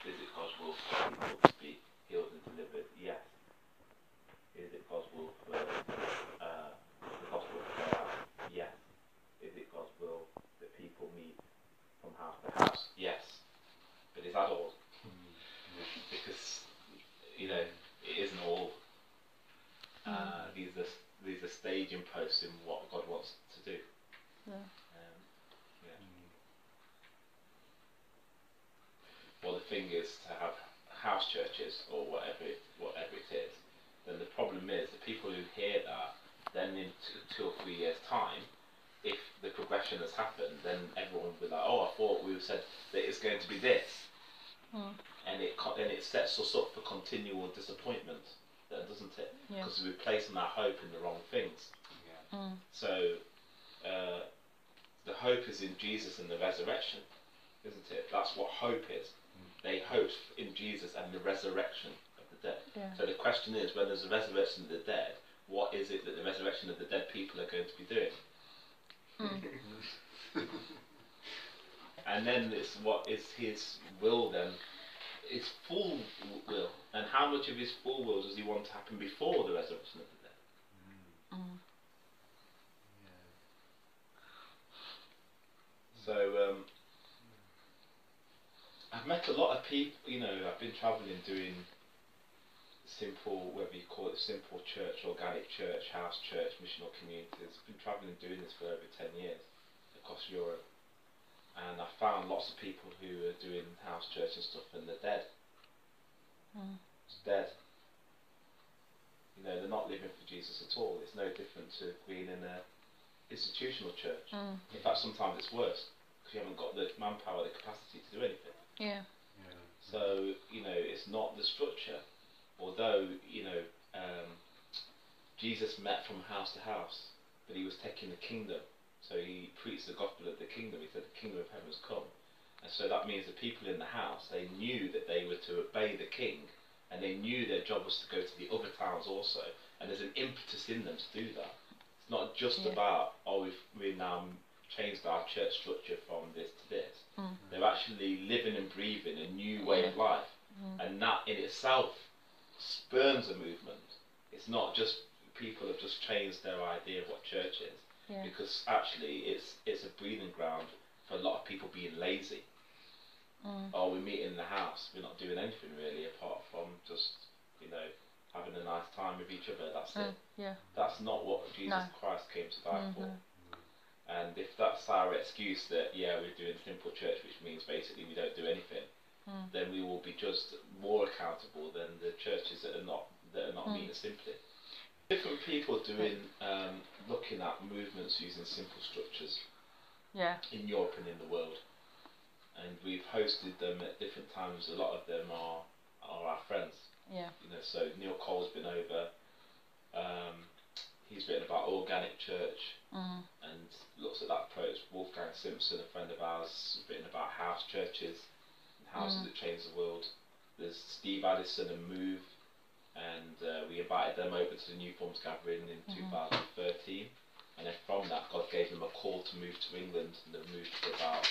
it God's will for people to be healed and delivered? Yes. Is it God's will for the gospel to go out? Yes. Is it God's will that people meet from house to house? Yes. But is that all? Because, you know, it isn't all. These are staging posts in what God wants to do. Yeah. Well, the thing is to have house churches or whatever it is. Then the problem is the people who hear that, then in 2 or 3 years' time, if the progression has happened, then everyone will be like, oh, I thought we said that it's going to be this, and it sets us up for continual disappointment, doesn't it? Because we're placing our hope in the wrong things. So the hope is in Jesus and the resurrection, isn't it? That's what hope is. They hope in Jesus and the resurrection of the dead. So the question is, when there's a resurrection of the dead, what is it that the resurrection of the dead people are going to be doing? And then it's what is his will then? His full will. And how much of his full will does he want to happen before the resurrection of the dead? So I've met a lot of people, you know, I've been travelling doing simple, whether you call it simple church, organic church, house church, missional communities. I've been travelling doing this for over 10 years across Europe. And I found lots of people who are doing house church and stuff and they're dead. It's dead. You know, they're not living for Jesus at all. It's no different to being in an institutional church. In fact, sometimes it's worse because you haven't got the manpower, the capacity to do anything. So, you know, it's not the structure. Although, you know, Jesus met from house to house, but he was taking the kingdom. So he preached the gospel of the kingdom. He said the kingdom of heaven has come. And so that means the people in the house, they knew that they were to obey the king, and they knew their job was to go to the other towns also. And there's an impetus in them to do that. It's not just about, oh, we've now changed our church structure from this to this. They're actually living and breathing a new way of life. And that in itself spurns a movement. It's not just people have just changed their idea of what church is. Because actually it's a breathing ground for a lot of people being lazy. Oh, we meet in the house, we're not doing anything really apart from just, you know, having a nice time with each other. That's it. That's not what Jesus Christ came to die for. And if that's our excuse that, we're doing simple church, which means basically we don't do anything, then we will be judged more accountable than the churches that are not meeting simply. Different people doing, looking at movements using simple structures in Europe and in the world. And we've hosted them at different times. A lot of them are our friends. You know, so Neil Cole's been over. He's written about organic church and looks at that approach. Wolfgang Simpson, a friend of ours, has written about house churches and houses that change the world. There's Steve Addison and Move, and we invited them over to the New Forms Gathering in 2013. And then from that, God gave them a call to move to England, and they've moved for about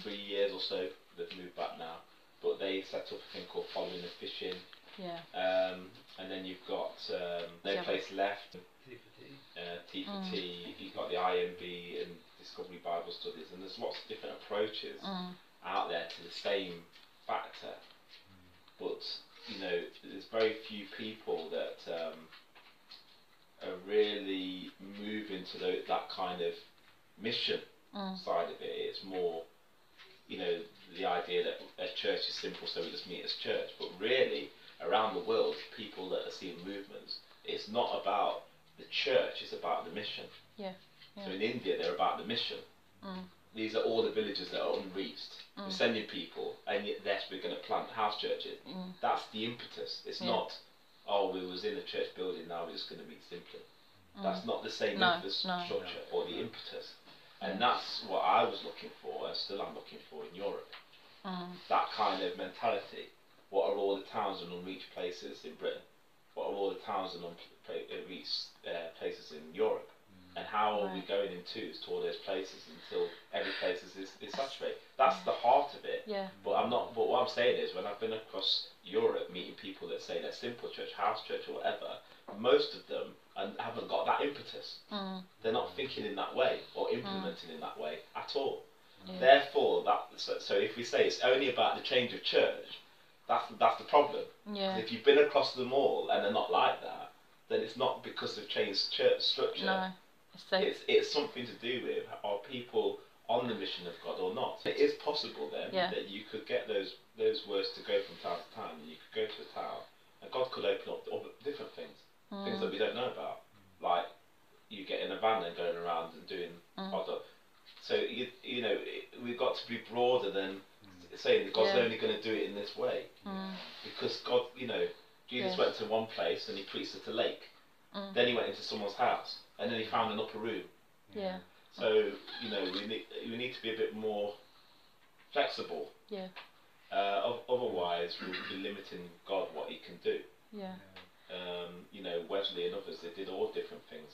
3 years or so. They've moved back now, but they set up a thing called Following the Fishing. And then you've got No Place Left, T4T, you've got the IMB and Discovery Bible Studies, and there's lots of different approaches out there to the same factor. But, you know, there's very few people that are really moving to that kind of mission side of it. It's more, you know, the idea that a church is simple, so we just meet as church. But really, around the world, people that are seeing movements, it's not about the church, it's about the mission. So in India, they're about the mission. These are all the villages that are unreached. We're sending people, and yet we're going to plant house churches. That's the impetus. It's not, oh, we was in a church building, now we're just going to meet simply. That's not the same infrastructure or the impetus. And that's what I was looking for, and still I'm looking for in Europe. That kind of mentality. What are all the towns and unreached places in Britain? What are all the towns and unreached places in Europe? And how are we going in twos to all those places until every place is saturated? That's the heart of it. Yeah. But what I'm saying is, when I've been across Europe meeting people that say they're simple church, house church, or whatever, most of them haven't got that impetus. They're not thinking in that way or implementing in that way at all. Yeah. Therefore, so if we say it's only about the change of church, that's the problem. Yeah. If you've been across them all and they're not like that, then it's not because they've changed church structure. No. It's something to do with, are people on the mission of God or not? It is possible then that you could get those words to go from town to town, and you could go to a town and God could open up other different things, things that we don't know about, like you get in a van and going around and doing odd. So you know, we've got to be broader than saying that God's only going to do it in this way, because God, you know, Jesus went to one place and he preached at a lake, then he went into someone's house, and then he found an upper room. Yeah. So you know, we need to be a bit more flexible. Yeah. Otherwise, we'll be limiting God what He can do. Yeah. You know, Wesley and others, they did all different things.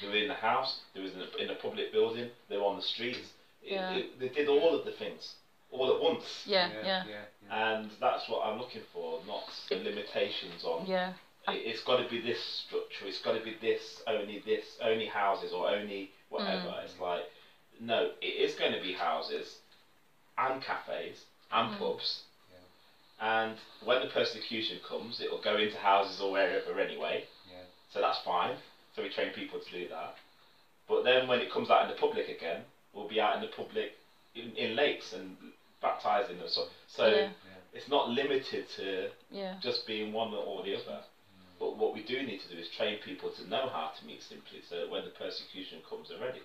They were in the house. They was in a public building. They were on the streets. They did all of the things all at once. Yeah. And that's what I'm looking for, not the limitations on. Yeah. It's got to be this structure. It's got to be this, only houses, or only whatever. It's like, no, it is going to be houses and cafes and pubs. And when the persecution comes, it will go into houses or wherever anyway. So that's fine. So we train people to do that. But then when it comes out in the public again, we'll be out in the public in lakes and baptizing them. So it's not limited to just being one or the other. But what we do need to do is train people to know how to meet simply, so that when the persecution comes, they're ready.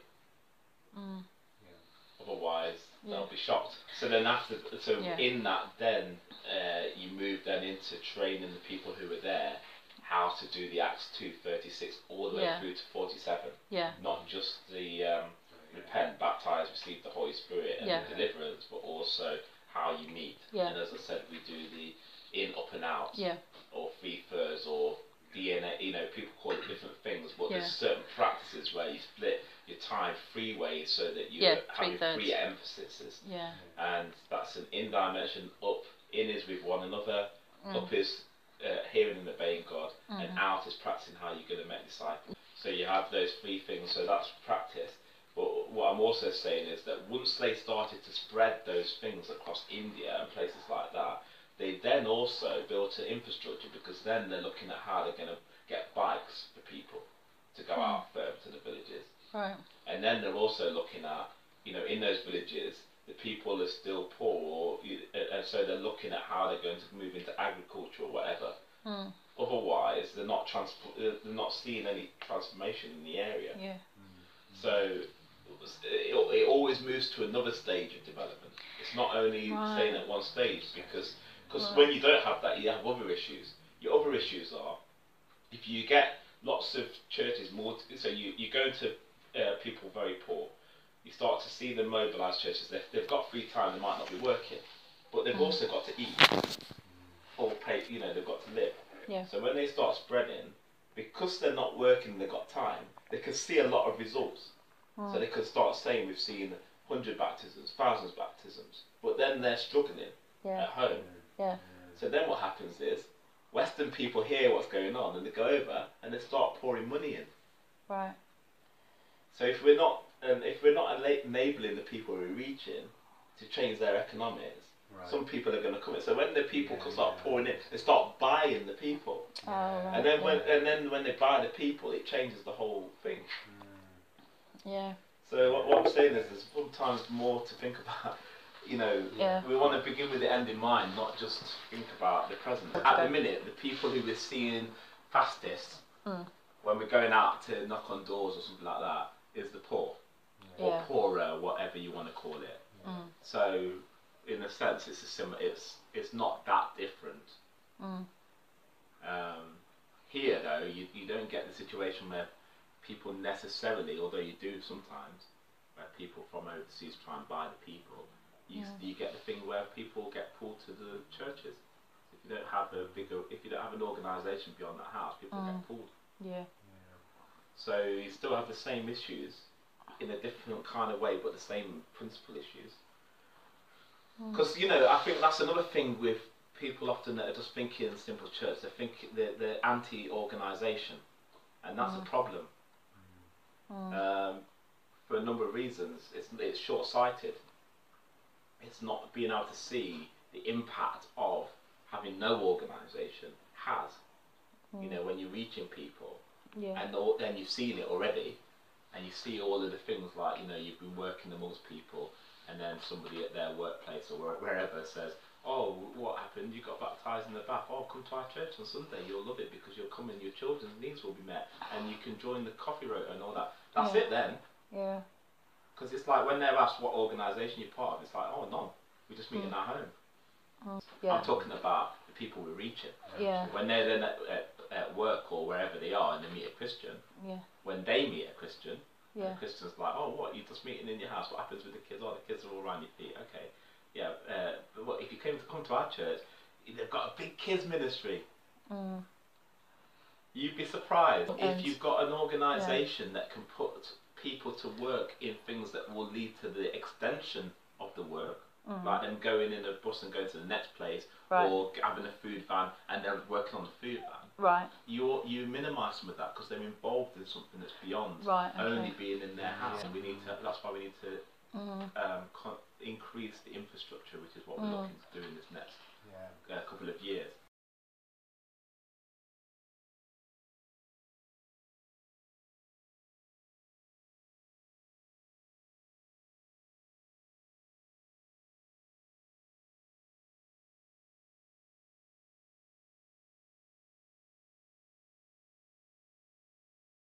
Otherwise, they'll be shocked. So then in that, then you move then into training the people who are there how to do the Acts 2:36 all the way through to 47. Not just the repent, baptize, receive the Holy Spirit and the deliverance, but also how you meet. And as I said, we do the in, up and out, or free furs, or DNA, you know, people call it different things, but there's certain practices where you split your time 3 ways so that you're having 3 emphases. And that's an in dimension. Up, in is with one another, up is hearing and obeying God, and out is practicing how you're going to make disciples. So you have those 3 things, so that's practice. But what I'm also saying is that once they started to spread those things across India and places like that, they then also built an infrastructure, because then they're looking at how they're going to get bikes for people to go out further to the villages. And then they're also looking at, you know, in those villages, the people are still poor, and so they're looking at how they're going to move into agriculture or whatever. Otherwise, they're not seeing any transformation in the area. So it always moves to another stage of development. It's not only staying at one stage, because when you don't have that, you have other issues. Your other issues are, if you get lots of churches, so you go to people very poor, you start to see them mobilise churches. They've got free time, they might not be working, but they've also got to eat, or pay, you know, they've got to live. So when they start spreading, because they're not working, they've got time, they can see a lot of results. So they can start saying, we've seen 100 baptisms, thousands of baptisms, but then they're struggling at home. So then what happens is, Western people hear what's going on, and they go over and they start pouring money in. So if we're not enabling the people we're reaching to change their economics, some people are going to come in. So when the people can start pouring in, they start buying the people. And then when they buy the people, it changes the whole thing. So what I'm saying is, there's sometimes more to think about. You know, we want to begin with the end in mind, not just think about the present. At the minute, the people who we're seeing fastest, when we're going out to knock on doors or something like that, is the poor, or poorer, whatever you want to call it. So, in a sense, it's not that different. Here, though, you don't get the situation where people necessarily, although you do sometimes, where people from overseas try and buy the people. You get the thing where people get pulled to the churches. If you don't have an organisation beyond that house, people get pulled. So you still have the same issues in a different kind of way, but the same principal issues. Because, you know, I think that's another thing with people often that are just thinking simple church. They think they're anti-organisation, and that's a problem. For a number of reasons. It's short-sighted. It's not being able to see the impact of having no organisation has. You know, when you're reaching people, and you've seen it already, and you see all of the things like, you know, you've been working amongst people, and then somebody at their workplace or wherever says, oh, what happened? You got baptised in the bath. Oh, come to our church on Sunday. You'll love it because you'll come and your children's needs will be met, and you can join the coffee rota and all that. That's it then. Yeah. Because it's like when they're asked what organisation you're part of, it's like, oh, none. We just meet in our home. I'm talking about the people we're reaching. When they're then at work or wherever they are and they meet a Christian, when they meet a Christian, and the Christian's like, oh, what, you're just meeting in your house, what happens with the kids? Oh, the kids are all around your feet, okay. But what, if you come to our church, they've got a big kids ministry. You'd be surprised if you've got an organisation that can put people to work in things that will lead to the extension of the work. Like them going in a bus and going to the next place, or having a food van and they're working on the food van. You minimise some of that because they're involved in something that's beyond only being in their house. And we need to. That's why we need to increase the infrastructure, which is what we're looking to do in this next couple of years.